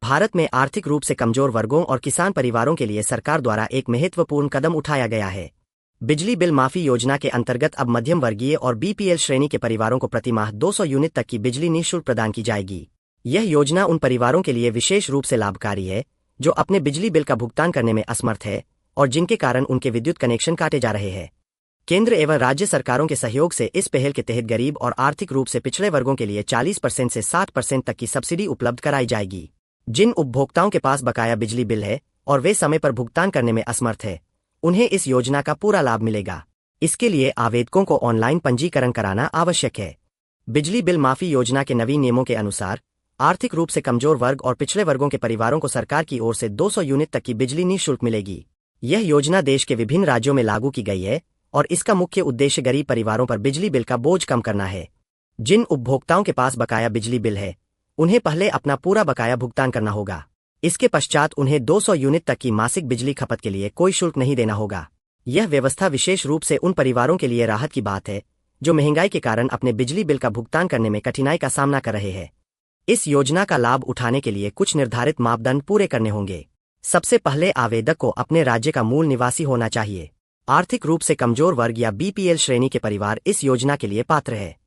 भारत में आर्थिक रूप से कमजोर वर्गों और किसान परिवारों के लिए सरकार द्वारा एक महत्वपूर्ण कदम उठाया गया है। बिजली बिल माफी योजना के अंतर्गत अब मध्यम वर्गीय और बीपीएल श्रेणी के परिवारों को प्रतिमाह 200 यूनिट तक की बिजली निःशुल्क प्रदान की जाएगी। यह योजना उन परिवारों के लिए विशेष रूप से लाभकारी है जो अपने बिजली बिल का भुगतान करने में असमर्थ है और जिनके कारण उनके विद्युत कनेक्शन काटे जा रहे हैं। केंद्र एवं राज्य सरकारों के सहयोग से इस पहल के तहत गरीब और आर्थिक रूप से पिछड़े वर्गों के लिए 40% से 60% तक की सब्सिडी उपलब्ध कराई जाएगी। जिन उपभोक्ताओं के पास बकाया बिजली बिल है और वे समय पर भुगतान करने में असमर्थ है, उन्हें इस योजना का पूरा लाभ मिलेगा। इसके लिए आवेदकों को ऑनलाइन पंजीकरण कराना आवश्यक है। बिजली बिल माफी योजना के नवीन नियमों के अनुसार आर्थिक रूप से कमजोर वर्ग और पिछड़े वर्गों के परिवारों को सरकार की ओर से 200 यूनिट तक की बिजली निःशुल्क मिलेगी। यह योजना देश के विभिन्न राज्यों में लागू की गई है और इसका मुख्य उद्देश्य गरीब परिवारों पर बिजली बिल का बोझ कम करना है। जिन उपभोक्ताओं के पास बकाया बिजली बिल है, उन्हें पहले अपना पूरा बकाया भुगतान करना होगा। इसके पश्चात उन्हें 200 यूनिट तक की मासिक बिजली खपत के लिए कोई शुल्क नहीं देना होगा। यह व्यवस्था विशेष रूप से उन परिवारों के लिए राहत की बात है जो महंगाई के कारण अपने बिजली बिल का भुगतान करने में कठिनाई का सामना कर रहे हैं। इस योजना का लाभ उठाने के लिए कुछ निर्धारित मापदंड पूरे करने होंगे। सबसे पहले आवेदक को अपने राज्य का मूल निवासी होना चाहिए। आर्थिक रूप से कमजोर वर्ग या बीपीएल श्रेणी के परिवार इस योजना के लिए पात्र है।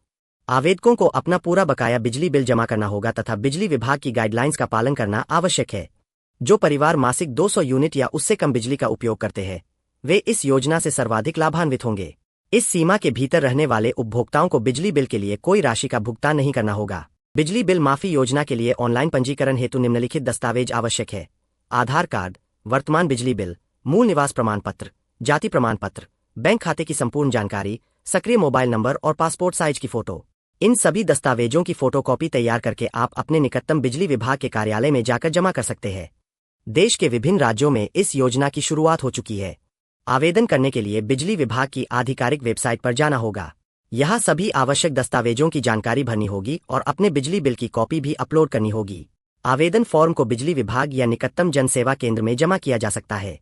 आवेदकों को अपना पूरा बकाया बिजली बिल जमा करना होगा तथा बिजली विभाग की गाइडलाइंस का पालन करना आवश्यक है। जो परिवार मासिक 200 यूनिट या उससे कम बिजली का उपयोग करते हैं, वे इस योजना से सर्वाधिक लाभान्वित होंगे। इस सीमा के भीतर रहने वाले उपभोक्ताओं को बिजली बिल के लिए कोई राशि का भुगतान नहीं करना होगा। बिजली बिल माफी योजना के लिए ऑनलाइन पंजीकरण हेतु निम्नलिखित दस्तावेज आवश्यक है: आधार कार्ड, वर्तमान बिजली बिल, मूल निवास प्रमाण पत्र, जाति प्रमाण पत्र, बैंक खाते की संपूर्ण जानकारी, सक्रिय मोबाइल नंबर और पासपोर्ट साइज की फोटो। इन सभी दस्तावेजों की फोटोकॉपी तैयार करके आप अपने निकटतम बिजली विभाग के कार्यालय में जाकर जमा कर सकते हैं। देश के विभिन्न राज्यों में इस योजना की शुरुआत हो चुकी है। आवेदन करने के लिए बिजली विभाग की आधिकारिक वेबसाइट पर जाना होगा। यहाँ सभी आवश्यक दस्तावेजों की जानकारी भरनी होगी और अपने बिजली बिल की कॉपी भी अपलोड करनी होगी। आवेदन फॉर्म को बिजली विभाग या निकटतम जन सेवा केंद्र में जमा किया जा सकता है।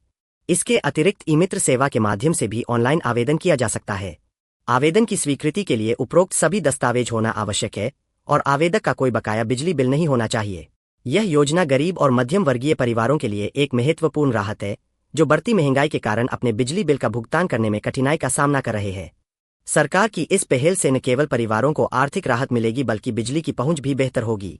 इसके अतिरिक्त ई-मित्र सेवा के माध्यम से भी ऑनलाइन आवेदन किया जा सकता है। आवेदन की स्वीकृति के लिए उपरोक्त सभी दस्तावेज होना आवश्यक है और आवेदक का कोई बकाया बिजली बिल नहीं होना चाहिए। यह योजना गरीब और मध्यम वर्गीय परिवारों के लिए एक महत्वपूर्ण राहत है जो बढ़ती महंगाई के कारण अपने बिजली बिल का भुगतान करने में कठिनाई का सामना कर रहे हैं। सरकार की इस पहल से न केवल परिवारों को आर्थिक राहत मिलेगी बल्कि बिजली की पहुंच भी बेहतर होगी।